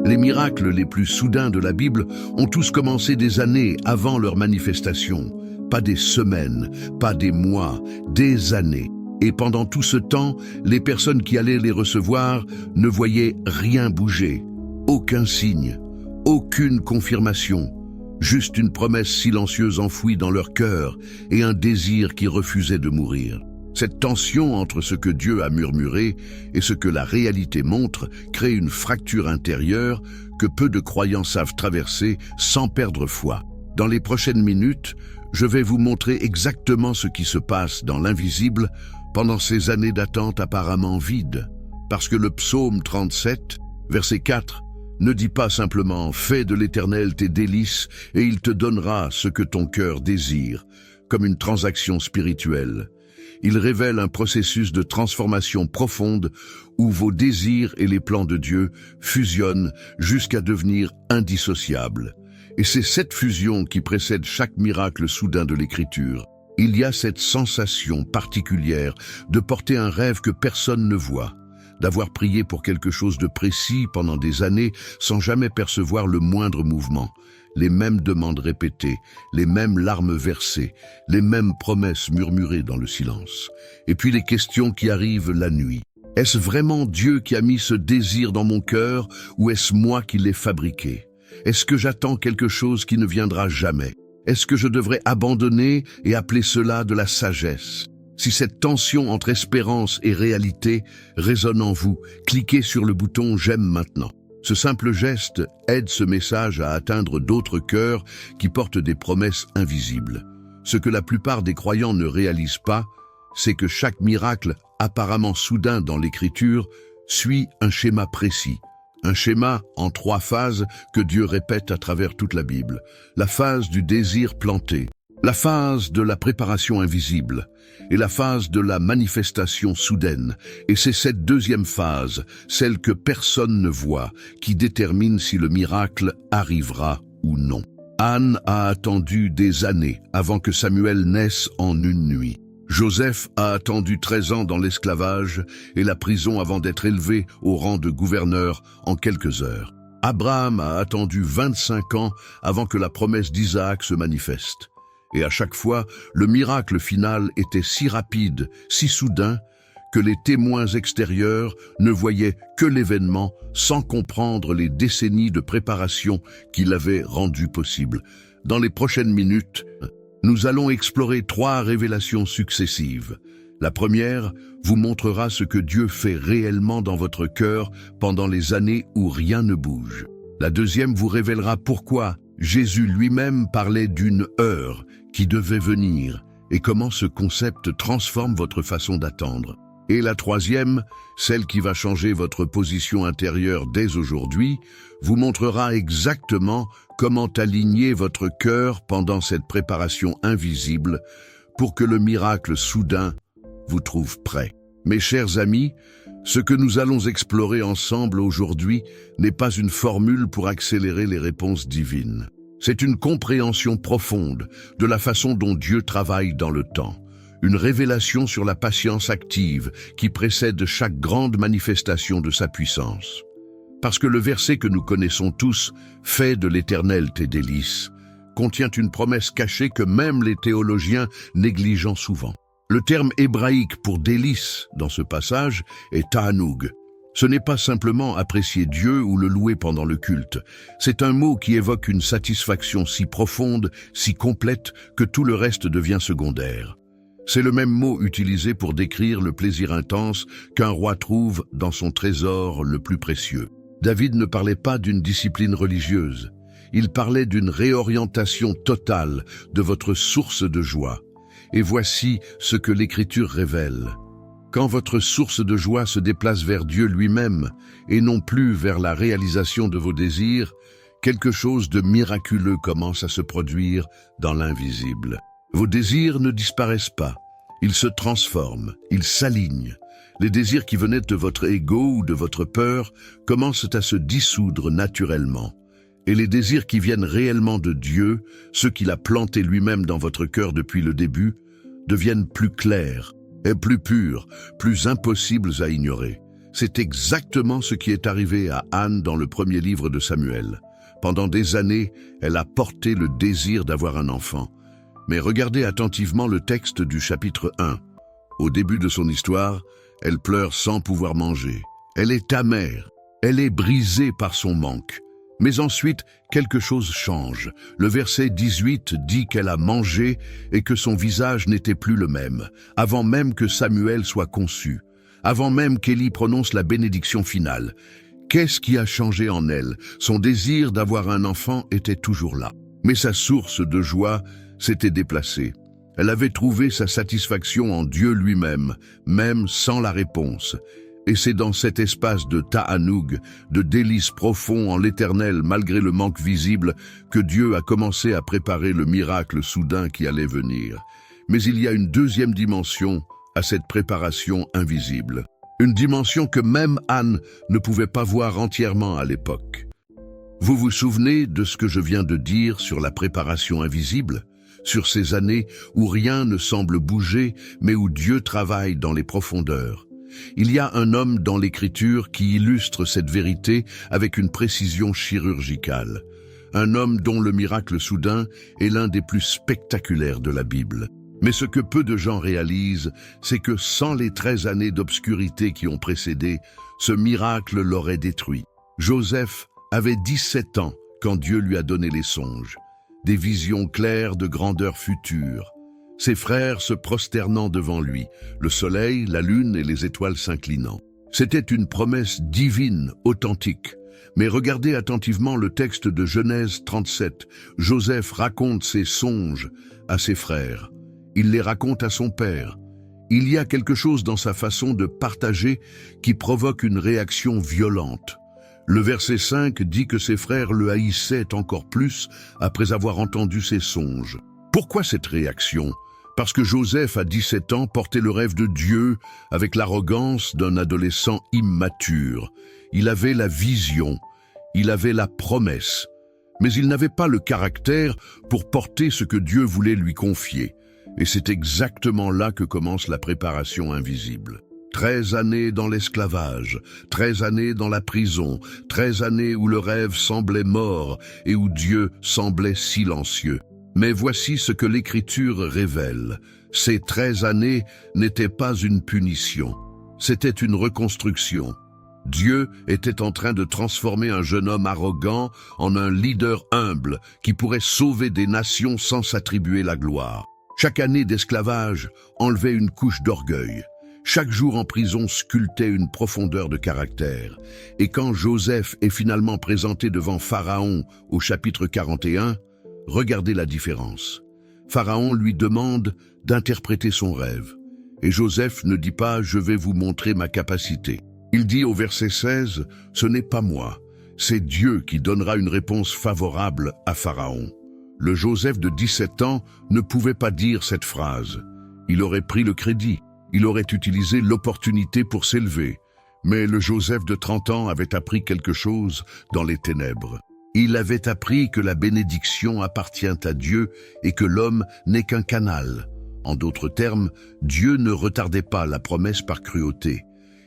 Les miracles les plus soudains de la Bible ont tous commencé des années avant leur manifestation. Pas des semaines, pas des mois, des années. Et pendant tout ce temps, les personnes qui allaient les recevoir ne voyaient rien bouger. Aucun signe, aucune confirmation. Juste une promesse silencieuse enfouie dans leur cœur et un désir qui refusait de mourir. Cette tension entre ce que Dieu a murmuré et ce que la réalité montre crée une fracture intérieure que peu de croyants savent traverser sans perdre foi. Dans les prochaines minutes, je vais vous montrer exactement ce qui se passe dans l'invisible pendant ces années d'attente apparemment vides. Parce que le psaume 37, verset 4, ne dit pas simplement « Fais de l'Éternel tes délices et il te donnera ce que ton cœur désire », comme une transaction spirituelle. Il révèle un processus de transformation profonde où vos désirs et les plans de Dieu fusionnent jusqu'à devenir indissociables. Et c'est cette fusion qui précède chaque miracle soudain de l'Écriture. Il y a cette sensation particulière de porter un rêve que personne ne voit, d'avoir prié pour quelque chose de précis pendant des années sans jamais percevoir le moindre mouvement. Les mêmes demandes répétées, les mêmes larmes versées, les mêmes promesses murmurées dans le silence. Et puis les questions qui arrivent la nuit. Est-ce vraiment Dieu qui a mis ce désir dans mon cœur ou est-ce moi qui l'ai fabriqué? Est-ce que j'attends quelque chose qui ne viendra jamais? Est-ce que je devrais abandonner et appeler cela de la sagesse? Si cette tension entre espérance et réalité résonne en vous, cliquez sur le bouton « J'aime maintenant ». Ce simple geste aide ce message à atteindre d'autres cœurs qui portent des promesses invisibles. Ce que la plupart des croyants ne réalisent pas, c'est que chaque miracle apparemment soudain dans l'Écriture suit un schéma précis. Un schéma en 3 phases que Dieu répète à travers toute la Bible. La phase du désir planté, la phase de la préparation invisible et la phase de la manifestation soudaine. Et c'est cette deuxième phase, celle que personne ne voit, qui détermine si le miracle arrivera ou non. Anne a attendu des années avant que Samuel naisse en une nuit. Joseph a attendu 13 ans dans l'esclavage et la prison avant d'être élevé au rang de gouverneur en quelques heures. Abraham a attendu 25 ans avant que la promesse d'Isaac se manifeste. Et à chaque fois, le miracle final était si rapide, si soudain, que les témoins extérieurs ne voyaient que l'événement sans comprendre les décennies de préparation qui l'avaient rendu possible. Dans les prochaines minutes, nous allons explorer 3 révélations successives. La première vous montrera ce que Dieu fait réellement dans votre cœur pendant les années où rien ne bouge. La deuxième vous révélera pourquoi Jésus lui-même parlait d'une heure qui devait venir et comment ce concept transforme votre façon d'attendre. Et la troisième, celle qui va changer votre position intérieure dès aujourd'hui, vous montrera exactement comment aligner votre cœur pendant cette préparation invisible pour que le miracle soudain vous trouve prêt. Mes chers amis, ce que nous allons explorer ensemble aujourd'hui n'est pas une formule pour accélérer les réponses divines. C'est une compréhension profonde de la façon dont Dieu travaille dans le temps. Une révélation sur la patience active qui précède chaque grande manifestation de sa puissance. Parce que le verset que nous connaissons tous, « Fais de l'Éternel tes délices », contient une promesse cachée que même les théologiens négligent souvent. Le terme hébraïque pour délice dans ce passage est ta'anoug. Ce n'est pas simplement apprécier Dieu ou le louer pendant le culte. C'est un mot qui évoque une satisfaction si profonde, si complète, que tout le reste devient secondaire. C'est le même mot utilisé pour décrire le plaisir intense qu'un roi trouve dans son trésor le plus précieux. David ne parlait pas d'une discipline religieuse. Il parlait d'une réorientation totale de votre source de joie. Et voici ce que l'Écriture révèle. Quand votre source de joie se déplace vers Dieu lui-même et non plus vers la réalisation de vos désirs, quelque chose de miraculeux commence à se produire dans l'invisible. Vos désirs ne disparaissent pas, ils se transforment, ils s'alignent. Les désirs qui venaient de votre ego ou de votre peur commencent à se dissoudre naturellement. Et les désirs qui viennent réellement de Dieu, ceux qu'il a plantés lui-même dans votre cœur depuis le début, deviennent plus clairs et plus purs, plus impossibles à ignorer. C'est exactement ce qui est arrivé à Anne dans le premier livre de Samuel. Pendant des années, elle a porté le désir d'avoir un enfant. Mais regardez attentivement le texte du chapitre 1. Au début de son histoire, elle pleure sans pouvoir manger. Elle est amère. Elle est brisée par son manque. Mais ensuite, quelque chose change. Le verset 18 dit qu'elle a mangé et que son visage n'était plus le même, avant même que Samuel soit conçu, avant même qu'Élie prononce la bénédiction finale. Qu'est-ce qui a changé en elle? Son désir d'avoir un enfant était toujours là. Mais sa source de joie s'était déplacée. Elle avait trouvé sa satisfaction en Dieu lui-même, même sans la réponse. Et c'est dans cet espace de ta'anoug, de délice profond en l'Éternel malgré le manque visible, que Dieu a commencé à préparer le miracle soudain qui allait venir. Mais il y a une deuxième dimension à cette préparation invisible. Une dimension que même Anne ne pouvait pas voir entièrement à l'époque. Vous vous souvenez de ce que je viens de dire sur la préparation invisible? Sur ces années où rien ne semble bouger, mais où Dieu travaille dans les profondeurs. Il y a un homme dans l'Écriture qui illustre cette vérité avec une précision chirurgicale. Un homme dont le miracle soudain est l'un des plus spectaculaires de la Bible. Mais ce que peu de gens réalisent, c'est que sans les 13 années d'obscurité qui ont précédé, ce miracle l'aurait détruit. Joseph avait 17 ans quand Dieu lui a donné les songes, des visions claires de grandeur future. Ses frères se prosternant devant lui, le soleil, la lune et les étoiles s'inclinant. C'était une promesse divine, authentique. Mais regardez attentivement le texte de Genèse 37. Joseph raconte ses songes à ses frères. Il les raconte à son père. Il y a quelque chose dans sa façon de partager qui provoque une réaction violente. Le verset 5 dit que ses frères le haïssaient encore plus après avoir entendu ses songes. Pourquoi cette réaction ? Parce que Joseph, à 17 ans, portait le rêve de Dieu avec l'arrogance d'un adolescent immature. Il avait la vision, il avait la promesse, mais il n'avait pas le caractère pour porter ce que Dieu voulait lui confier. Et c'est exactement là que commence la préparation invisible. 13 années dans l'esclavage, 13 années dans la prison, 13 années où le rêve semblait mort et où Dieu semblait silencieux. Mais voici ce que l'Écriture révèle. Ces 13 années n'étaient pas une punition, c'était une reconstruction. Dieu était en train de transformer un jeune homme arrogant en un leader humble qui pourrait sauver des nations sans s'attribuer la gloire. Chaque année d'esclavage enlevait une couche d'orgueil. Chaque jour en prison sculptait une profondeur de caractère. Et quand Joseph est finalement présenté devant Pharaon au chapitre 41, regardez la différence. Pharaon lui demande d'interpréter son rêve. Et Joseph ne dit pas « je vais vous montrer ma capacité ». Il dit au verset 16 « ce n'est pas moi, c'est Dieu qui donnera une réponse favorable à Pharaon ». Le Joseph de 17 ans ne pouvait pas dire cette phrase. Il aurait pris le crédit, il aurait utilisé l'opportunité pour s'élever. Mais le Joseph de 30 ans avait appris quelque chose dans les ténèbres. Il avait appris que la bénédiction appartient à Dieu et que l'homme n'est qu'un canal. En d'autres termes, Dieu ne retardait pas la promesse par cruauté.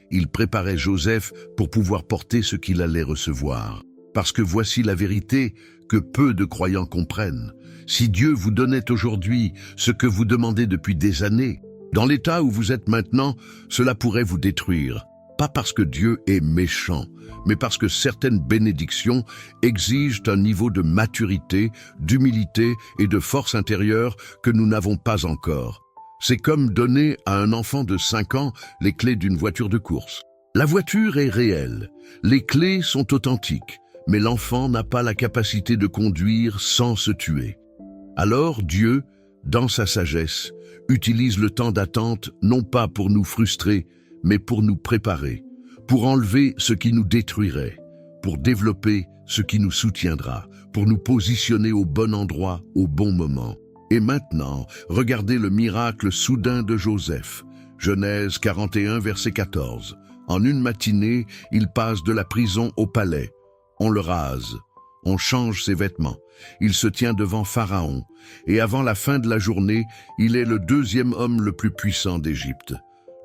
Il préparait Joseph pour pouvoir porter ce qu'il allait recevoir. Parce que voici la vérité que peu de croyants comprennent. Si Dieu vous donnait aujourd'hui ce que vous demandez depuis des années, dans l'état où vous êtes maintenant, cela pourrait vous détruire. Pas parce que Dieu est méchant, mais parce que certaines bénédictions exigent un niveau de maturité, d'humilité et de force intérieure que nous n'avons pas encore. C'est comme donner à un enfant de 5 ans les clés d'une voiture de course. La voiture est réelle, les clés sont authentiques, mais l'enfant n'a pas la capacité de conduire sans se tuer. Alors Dieu, dans sa sagesse, utilise le temps d'attente non pas pour nous frustrer, mais pour nous préparer, pour enlever ce qui nous détruirait, pour développer ce qui nous soutiendra, pour nous positionner au bon endroit, au bon moment. Et maintenant, regardez le miracle soudain de Joseph. Genèse 41, verset 14. En une matinée, il passe de la prison au palais. On le rase, on change ses vêtements. Il se tient devant Pharaon. Et avant la fin de la journée, il est le 2e homme le plus puissant d'Égypte.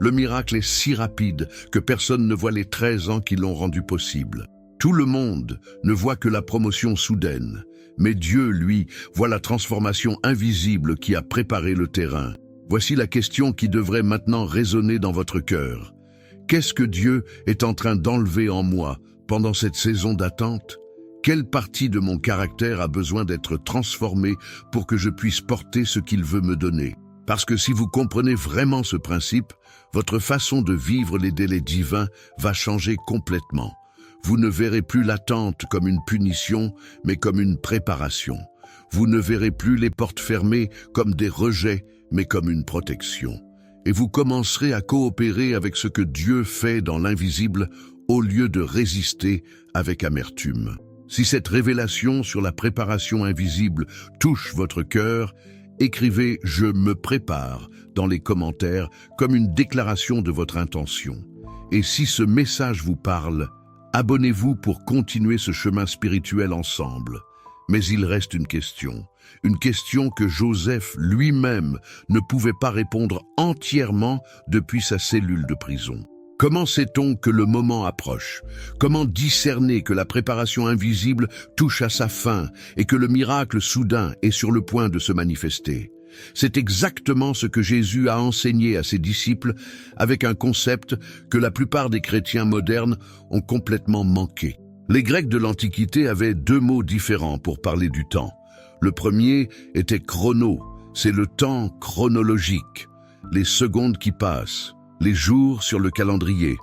Le miracle est si rapide que personne ne voit les 13 ans qui l'ont rendu possible. Tout le monde ne voit que la promotion soudaine, mais Dieu, lui, voit la transformation invisible qui a préparé le terrain. Voici la question qui devrait maintenant résonner dans votre cœur. Qu'est-ce que Dieu est en train d'enlever en moi pendant cette saison d'attente? Quelle partie de mon caractère a besoin d'être transformée pour que je puisse porter ce qu'il veut me donner? Parce que si vous comprenez vraiment ce principe, votre façon de vivre les délais divins va changer complètement. Vous ne verrez plus l'attente comme une punition, mais comme une préparation. Vous ne verrez plus les portes fermées comme des rejets, mais comme une protection. Et vous commencerez à coopérer avec ce que Dieu fait dans l'invisible au lieu de résister avec amertume. Si cette révélation sur la préparation invisible touche votre cœur, écrivez « Je me prépare » dans les commentaires comme une déclaration de votre intention. Et si ce message vous parle, abonnez-vous pour continuer ce chemin spirituel ensemble. Mais il reste une question que Joseph lui-même ne pouvait pas répondre entièrement depuis sa cellule de prison. Comment sait-on que le moment approche? Comment discerner que la préparation invisible touche à sa fin et que le miracle soudain est sur le point de se manifester? C'est exactement ce que Jésus a enseigné à ses disciples avec un concept que la plupart des chrétiens modernes ont complètement manqué. Les Grecs de l'Antiquité avaient 2 mots différents pour parler du temps. Le premier était chrono, c'est le temps chronologique, les secondes qui passent, les jours sur le calendrier,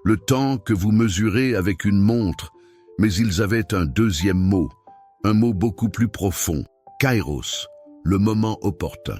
le temps que vous mesurez avec une montre, mais ils avaient un deuxième mot, un mot beaucoup plus profond, kairos, le moment opportun,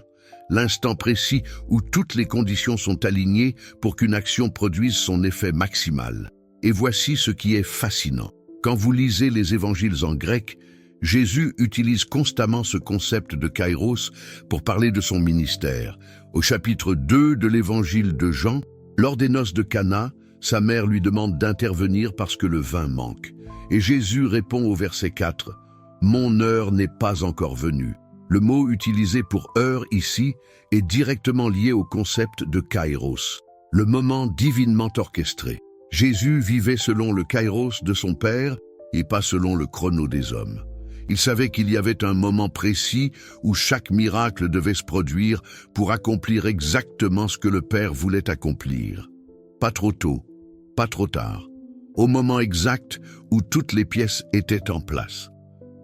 l'instant précis où toutes les conditions sont alignées pour qu'une action produise son effet maximal. Et voici ce qui est fascinant. Quand vous lisez les évangiles en grec, Jésus utilise constamment ce concept de kairos pour parler de son ministère. Au chapitre 2 de l'évangile de Jean, lors des noces de Cana, sa mère lui demande d'intervenir parce que le vin manque. Et Jésus répond au verset 4, « Mon heure n'est pas encore venue ». Le mot utilisé pour heure ici est directement lié au concept de kairos, le moment divinement orchestré. Jésus vivait selon le kairos de son Père et pas selon le chrono des hommes. Il savait qu'il y avait un moment précis où chaque miracle devait se produire pour accomplir exactement ce que le Père voulait accomplir. Pas trop tôt, pas trop tard, au moment exact où toutes les pièces étaient en place.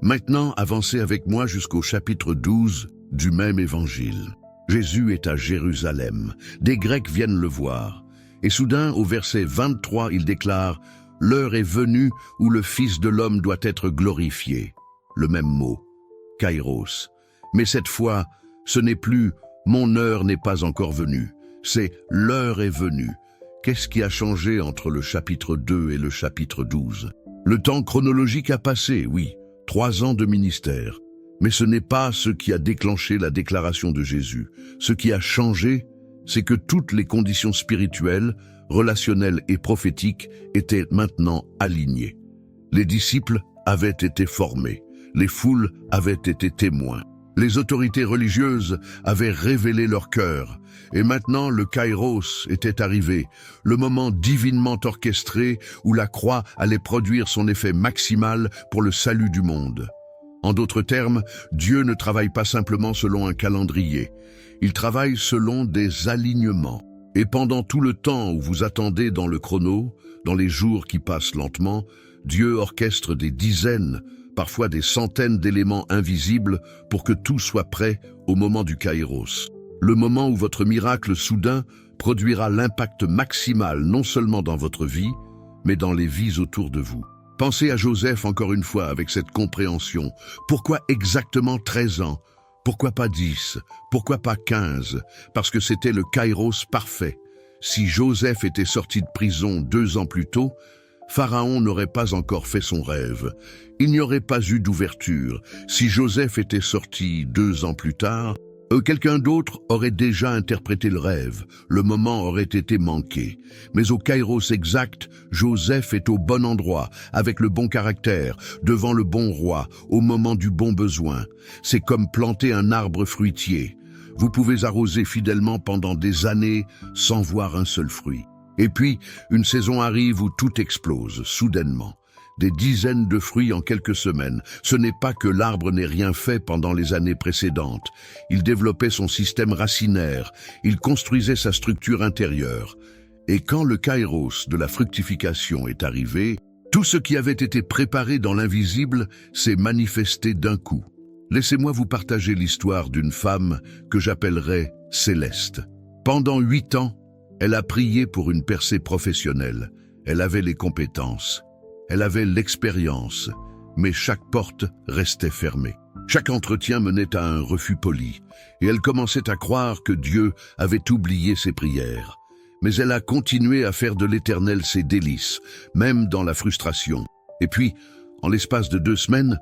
Maintenant, avancez avec moi jusqu'au chapitre 12 du même évangile. Jésus est à Jérusalem. Des Grecs viennent le voir. Et soudain, au verset 23, il déclare « L'heure est venue où le Fils de l'homme doit être glorifié ». Le même mot, kairos. Mais cette fois, ce n'est plus « mon heure n'est pas encore venue », c'est « l'heure est venue ». Qu'est-ce qui a changé entre le chapitre 2 et le chapitre 12? Le temps chronologique a passé, oui, 3 ans de ministère. Mais ce n'est pas ce qui a déclenché la déclaration de Jésus. Ce qui a changé, c'est que toutes les conditions spirituelles, relationnelles et prophétiques étaient maintenant alignées. Les disciples avaient été formés. Les foules avaient été témoins. Les autorités religieuses avaient révélé leur cœur. Et maintenant, le kairos était arrivé, le moment divinement orchestré où la croix allait produire son effet maximal pour le salut du monde. En d'autres termes, Dieu ne travaille pas simplement selon un calendrier. Il travaille selon des alignements. Et pendant tout le temps où vous attendez dans le chrono, dans les jours qui passent lentement, Dieu orchestre des dizaines, parfois des centaines d'éléments invisibles pour que tout soit prêt au moment du kairos. Le moment où votre miracle soudain produira l'impact maximal non seulement dans votre vie, mais dans les vies autour de vous. Pensez à Joseph encore une fois avec cette compréhension. Pourquoi exactement 13 ans? Pourquoi pas 10? Pourquoi pas 15? Parce que c'était le kairos parfait. Si Joseph était sorti de prison 2 ans plus tôt, Pharaon n'aurait pas encore fait son rêve. Il n'y aurait pas eu d'ouverture. Si Joseph était sorti 2 ans plus tard, quelqu'un d'autre aurait déjà interprété le rêve. Le moment aurait été manqué. Mais au kairos exact, Joseph est au bon endroit, avec le bon caractère, devant le bon roi, au moment du bon besoin. C'est comme planter un arbre fruitier. Vous pouvez arroser fidèlement pendant des années sans voir un seul fruit. Et puis, une saison arrive où tout explose, soudainement. Des dizaines de fruits en quelques semaines. Ce n'est pas que l'arbre n'ait rien fait pendant les années précédentes. Il développait son système racinaire, il construisait sa structure intérieure. Et quand le kairos de la fructification est arrivé, tout ce qui avait été préparé dans l'invisible s'est manifesté d'un coup. Laissez-moi vous partager l'histoire d'une femme que j'appellerai Céleste. Pendant 8 ans, elle a prié pour une percée professionnelle. Elle avait les compétences. Elle avait l'expérience, mais chaque porte restait fermée. Chaque entretien menait à un refus poli, et elle commençait à croire que Dieu avait oublié ses prières. Mais elle a continué à faire de l'Éternel ses délices, même dans la frustration. Et puis, en l'espace de 2 semaines,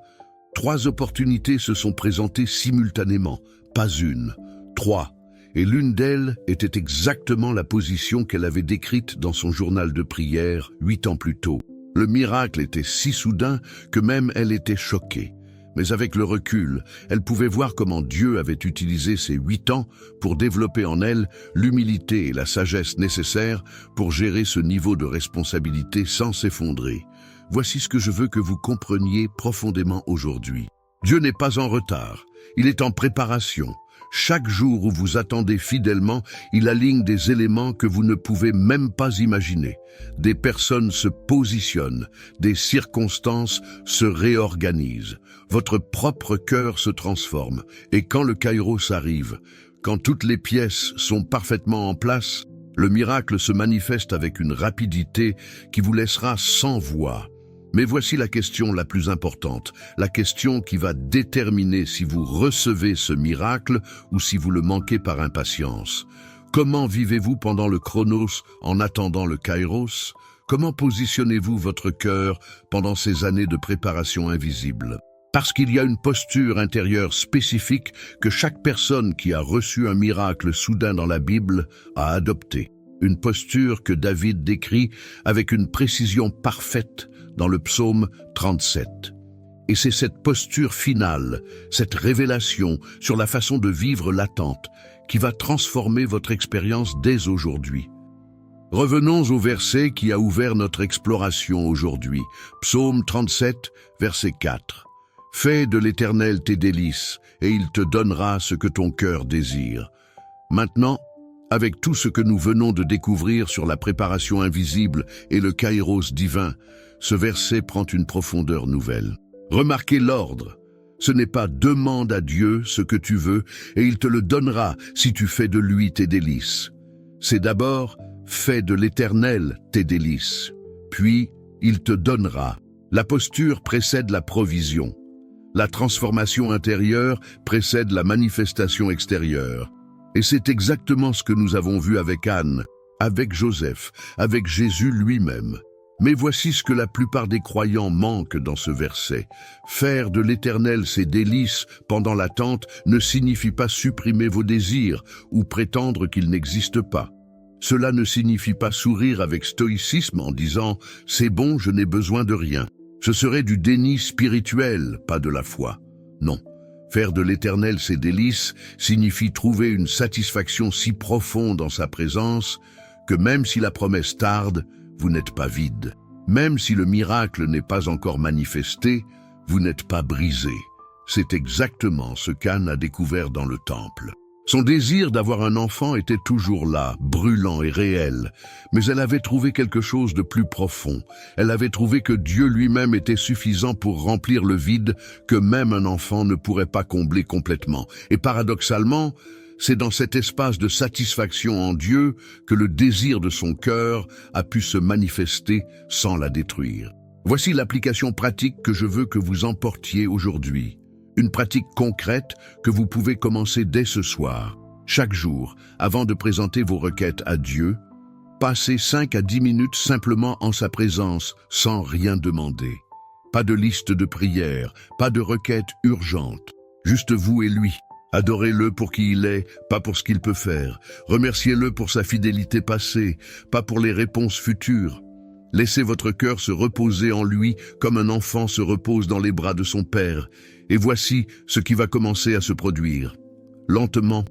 3 opportunités se sont présentées simultanément, pas une, 3. Et l'une d'elles était exactement la position qu'elle avait décrite dans son journal de prière 8 ans plus tôt. Le miracle était si soudain que même elle était choquée. Mais avec le recul, elle pouvait voir comment Dieu avait utilisé ces 8 ans pour développer en elle l'humilité et la sagesse nécessaires pour gérer ce niveau de responsabilité sans s'effondrer. Voici ce que je veux que vous compreniez profondément aujourd'hui. Dieu n'est pas en retard, il est en préparation. Chaque jour où vous attendez fidèlement, il aligne des éléments que vous ne pouvez même pas imaginer. Des personnes se positionnent, des circonstances se réorganisent. Votre propre cœur se transforme. Et quand le kairos arrive, quand toutes les pièces sont parfaitement en place, le miracle se manifeste avec une rapidité qui vous laissera sans voix. Mais voici la question la plus importante, la question qui va déterminer si vous recevez ce miracle ou si vous le manquez par impatience. Comment vivez-vous pendant le chronos en attendant le kairos? Comment positionnez-vous votre cœur pendant ces années de préparation invisible? Parce qu'il y a une posture intérieure spécifique que chaque personne qui a reçu un miracle soudain dans la Bible a adoptée. Une posture que David décrit avec une précision parfaite dans le psaume 37. Et c'est cette posture finale, cette révélation sur la façon de vivre l'attente, qui va transformer votre expérience dès aujourd'hui. Revenons au verset qui a ouvert notre exploration aujourd'hui. Psaume 37, verset 4. « Fais de l'Éternel tes délices, et il te donnera ce que ton cœur désire. » Maintenant, avec tout ce que nous venons de découvrir sur la préparation invisible et le kairos divin, ce verset prend une profondeur nouvelle. Remarquez l'ordre. Ce n'est pas « demande à Dieu ce que tu veux et il te le donnera si tu fais de lui tes délices ». C'est d'abord « fais de l'Éternel tes délices », puis « il te donnera ». La posture précède la provision. La transformation intérieure précède la manifestation extérieure. Et c'est exactement ce que nous avons vu avec Anne, avec Joseph, avec Jésus lui-même. Mais voici ce que la plupart des croyants manquent dans ce verset. Faire de l'Éternel ses délices pendant l'attente ne signifie pas supprimer vos désirs ou prétendre qu'ils n'existent pas. Cela ne signifie pas sourire avec stoïcisme en disant « c'est bon, je n'ai besoin de rien ». Ce serait du déni spirituel, pas de la foi. Non. Faire de l'Éternel ses délices signifie trouver une satisfaction si profonde en sa présence que même si la promesse tarde, vous n'êtes pas vide. Même si le miracle n'est pas encore manifesté, vous n'êtes pas brisé. C'est exactement ce qu'Anne a découvert dans le temple. Son désir d'avoir un enfant était toujours là, brûlant et réel, mais elle avait trouvé quelque chose de plus profond. Elle avait trouvé que Dieu lui-même était suffisant pour remplir le vide que même un enfant ne pourrait pas combler complètement. Et paradoxalement, c'est dans cet espace de satisfaction en Dieu que le désir de son cœur a pu se manifester sans la détruire. Voici l'application pratique que je veux que vous emportiez aujourd'hui. Une pratique concrète que vous pouvez commencer dès ce soir. Chaque jour, avant de présenter vos requêtes à Dieu, passez 5 à 10 minutes simplement en sa présence, sans rien demander. Pas de liste de prières, pas de requêtes urgentes. Juste vous et lui. Adorez-le pour qui il est, pas pour ce qu'il peut faire. Remerciez-le pour sa fidélité passée, pas pour les réponses futures. Laissez votre cœur se reposer en lui comme un enfant se repose dans les bras de son père. Et voici ce qui va commencer à se produire. Lentement,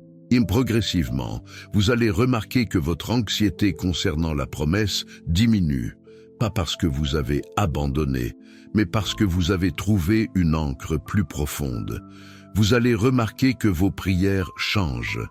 Progressivement, vous allez remarquer que votre anxiété concernant la promesse diminue, pas parce que vous avez abandonné, mais parce que vous avez trouvé une ancre plus profonde. Vous allez remarquer que vos prières changent.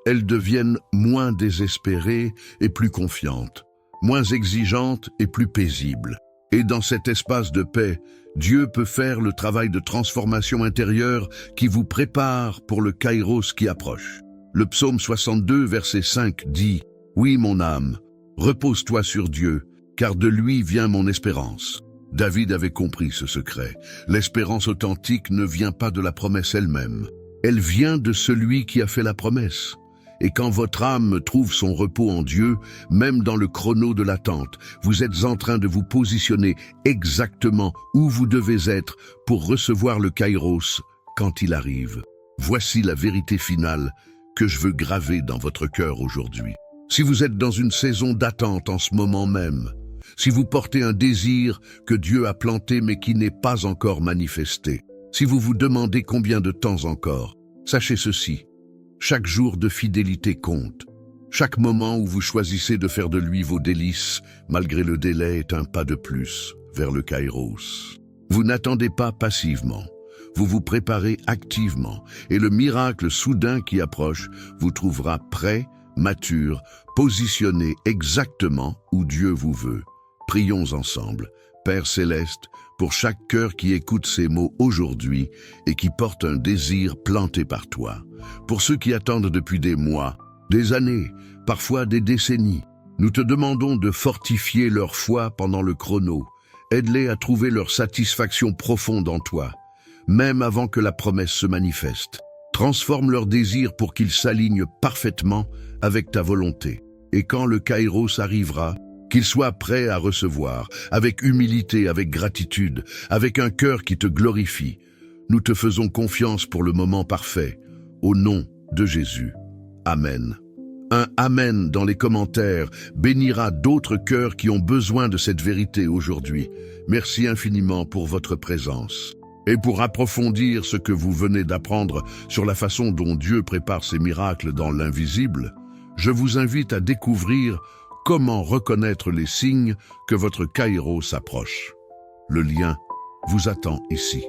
Elles deviennent moins désespérées et plus confiantes, moins exigeantes et plus paisibles. Et dans cet espace de paix, Dieu peut faire le travail de transformation intérieure qui vous prépare pour le Kairos qui approche. Le psaume 62, verset 5 dit « Oui, mon âme, repose-toi sur Dieu, car de lui vient mon espérance. » David avait compris ce secret. L'espérance authentique ne vient pas de la promesse elle-même. Elle vient de celui qui a fait la promesse. Et quand votre âme trouve son repos en Dieu, même dans le chrono de l'attente, vous êtes en train de vous positionner exactement où vous devez être pour recevoir le Kairos quand il arrive. Voici la vérité finale que je veux graver dans votre cœur aujourd'hui. Si vous êtes dans une saison d'attente en ce moment même, si vous portez un désir que Dieu a planté mais qui n'est pas encore manifesté, si vous vous demandez combien de temps encore, sachez ceci, chaque jour de fidélité compte. Chaque moment où vous choisissez de faire de lui vos délices, malgré le délai, est un pas de plus vers le Kairos. Vous n'attendez pas passivement. Vous vous préparez activement et le miracle soudain qui approche vous trouvera prêt, mature, positionné exactement où Dieu vous veut. Prions ensemble. Père Céleste, pour chaque cœur qui écoute ces mots aujourd'hui et qui porte un désir planté par toi. Pour ceux qui attendent depuis des mois, des années, parfois des décennies, nous te demandons de fortifier leur foi pendant le chrono. Aide-les à trouver leur satisfaction profonde en toi, même avant que la promesse se manifeste. Transforme leurs désirs pour qu'ils s'alignent parfaitement avec ta volonté. Et quand le Kairos arrivera, qu'ils soient prêts à recevoir, avec humilité, avec gratitude, avec un cœur qui te glorifie. Nous te faisons confiance pour le moment parfait. Au nom de Jésus. Amen. Un Amen dans les commentaires bénira d'autres cœurs qui ont besoin de cette vérité aujourd'hui. Merci infiniment pour votre présence. Et pour approfondir ce que vous venez d'apprendre sur la façon dont Dieu prépare ses miracles dans l'invisible, je vous invite à découvrir comment reconnaître les signes que votre Kairos s'approche. Le lien vous attend ici.